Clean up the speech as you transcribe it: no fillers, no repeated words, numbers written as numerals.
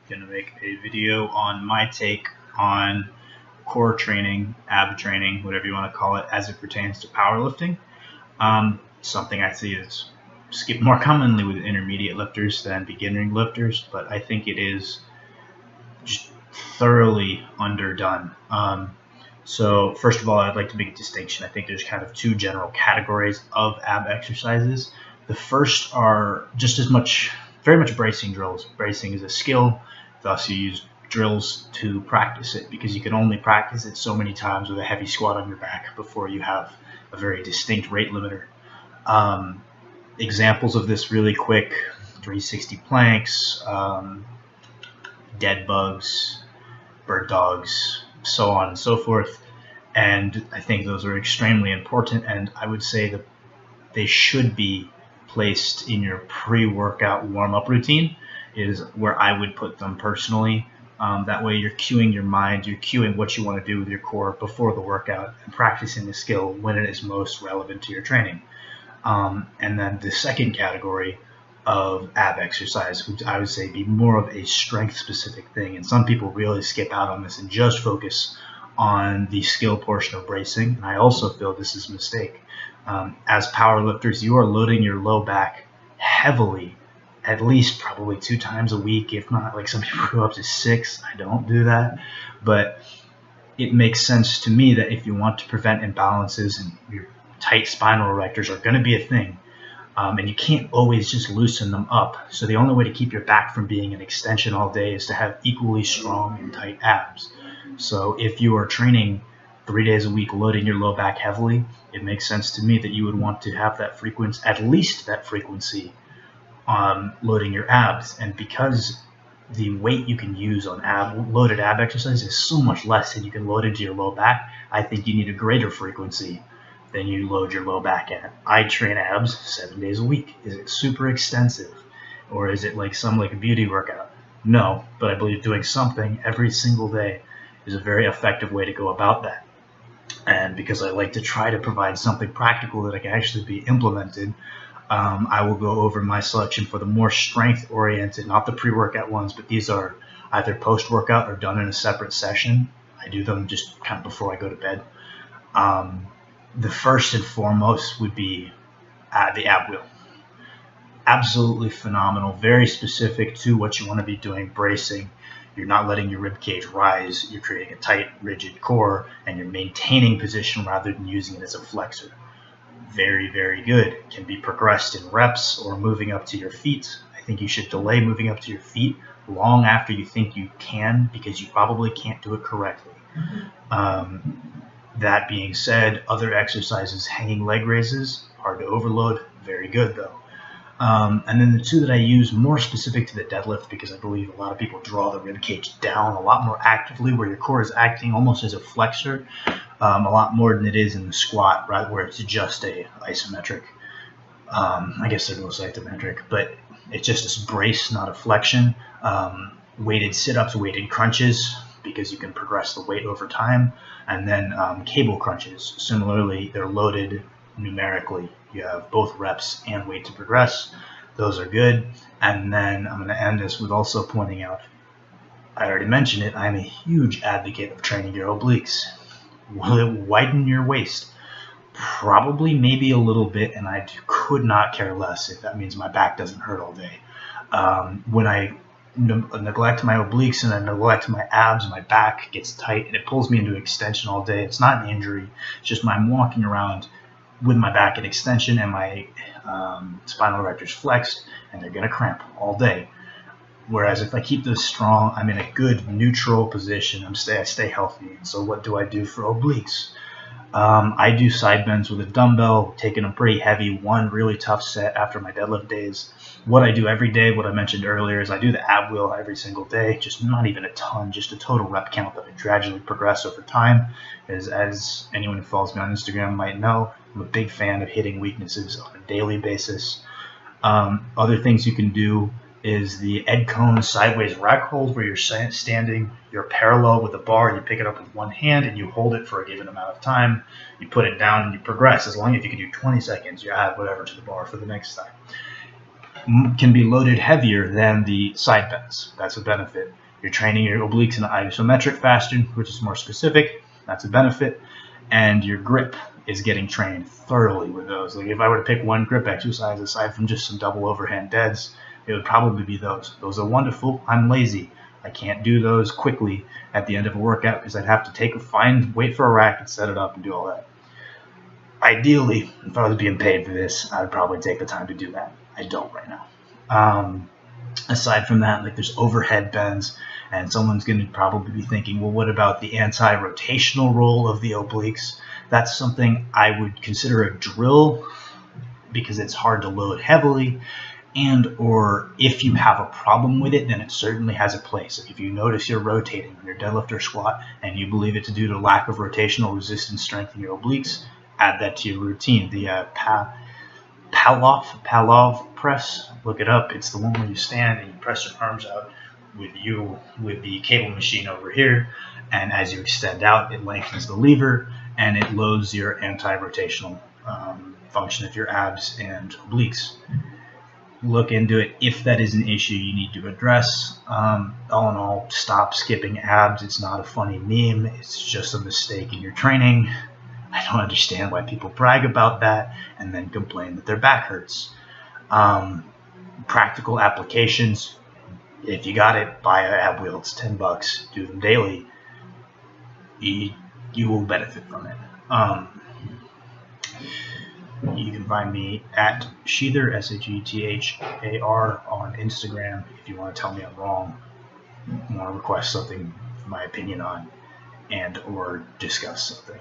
going to make a video on my take on core training, ab training, whatever you want to call it, as it pertains to powerlifting. Something I see is skipped more commonly with intermediate lifters than beginner lifters, but I think it is just thoroughly underdone. So first of all, I'd like to make a distinction. I think there's kind of two general categories of ab exercises. The first are just very much bracing drills. Bracing is a skill, thus you use drills to practice it, because you can only practice it so many times with a heavy squat on your back before you have a very distinct rate limiter. Examples of this really quick: 360 planks, dead bugs, bird dogs, so on and so forth. And I think those are extremely important, and I would say that they should be placed in your pre-workout warm-up routine is where I would put them personally. That way you're cueing your mind, you're cueing what you want to do with your core before the workout and practicing the skill when it is most relevant to your training. And then the second category of ab exercise would, I would say, be more of a strength specific thing. And some people really skip out on this and just focus on the skill portion of bracing. And I also feel this is a mistake. As powerlifters, you are loading your low back heavily, at least probably 2 times a week, if not, like some people go up to 6. I don't do that, but it makes sense to me that if you want to prevent imbalances, and your tight spinal erectors are going to be a thing, and you can't always just loosen them up. So the only way to keep your back from being an extension all day is to have equally strong and tight abs. So if you are training 3 days a week, loading your low back heavily, it makes sense to me that you would want to have that frequency, at least that frequency, on loading your abs. And because the weight you can use on loaded ab exercise is so much less than you can load into your low back, I think you need a greater frequency than you load your low back at. I train abs 7 days a week. Is it super extensive, or is it like a beauty workout? No, but I believe doing something every single day is a very effective way to go about that. And because I like to try to provide something practical that can actually be implemented, I will go over my selection for the more strength-oriented, not the pre-workout ones, but these are either post-workout or done in a separate session. I do them just kind of before I go to bed. The first and foremost would be the ab wheel. Absolutely phenomenal, very specific to what you want to be doing, bracing. You're not letting your rib cage rise. You're creating a tight, rigid core, and you're maintaining position rather than using it as a flexor. Very, very good. Can be progressed in reps or moving up to your feet. I think you should delay moving up to your feet long after you think you can, because you probably can't do it correctly. That being said, other exercises, hanging leg raises, hard to overload, very good though. And then the two that I use more specific to the deadlift, because I believe a lot of people draw the rib cage down a lot more actively, where your core is acting almost as a flexor, a lot more than it is in the squat, right, where it's just a isometric. I guess they're both isometric, but it's just a brace, not a flexion. Weighted sit-ups, weighted crunches, because you can progress the weight over time, and then cable crunches. Similarly, they're loaded numerically. You have both reps and weight to progress. Those are good. And then I'm going to end this with also pointing out, I already mentioned it, I'm a huge advocate of training your obliques. Will it widen your waist? Probably, maybe a little bit, and I could not care less if that means my back doesn't hurt all day. When I neglect my obliques and I neglect my abs, my back gets tight and it pulls me into extension all day. It's not an injury, it's just I'm walking around with my back at extension and my spinal erectors flexed, and they're going to cramp all day. Whereas if I keep this strong, I'm in a good neutral position. I stay healthy. So what do I do for obliques? I do side bends with a dumbbell, taking them pretty heavy, one really tough set after my deadlift days. What I do every day, what I mentioned earlier, is I do the ab wheel every single day, just not even a ton, just a total rep count that I gradually progress over time. As anyone who follows me on Instagram might know, I'm a big fan of hitting weaknesses on a daily basis. Other things you can do is the Ed Cone sideways rack hold, where you're standing, you're parallel with the bar, you pick it up with one hand and you hold it for a given amount of time. You put it down and you progress. As long as you can do 20 seconds, you add whatever to the bar for the next time. can be loaded heavier than the side bends. That's a benefit. You're training your obliques in an isometric fashion, which is more specific. That's a benefit. And your grip is getting trained thoroughly with those. Like if I were to pick one grip exercise aside from just some double overhand deads, it would probably be those. Those are wonderful. I'm lazy. I can't do those quickly at the end of a workout because I'd have to wait for a rack and set it up and do all that. Ideally, if I was being paid for this, I would probably take the time to do that. I don't right now. Aside from that, like there's overhead bends, and someone's going to probably be thinking, well, what about the anti-rotational role of the obliques? That's something I would consider a drill because it's hard to load heavily, and or if you have a problem with it, then it certainly has a place. If you notice you're rotating on your deadlift or squat and you believe it's due to lack of rotational resistance strength in your obliques, add that to your routine. The Palov press, look it up. It's the one where you stand and you press your arms out with the cable machine over here, and as you extend out, it lengthens the lever and it loads your anti-rotational function of your abs and obliques. Look into it. If that is an issue you need to address, all in all, stop skipping abs. It's not a funny meme. It's just a mistake in your training. I don't understand why people brag about that and then complain that their back hurts. Practical applications. If you got it, buy an ab wheel. It's $10. Do them daily. You will benefit from it. You can find me at Sheathar, Sheathar, on Instagram if you want to tell me I'm wrong, want to request something, my opinion on, and or discuss something.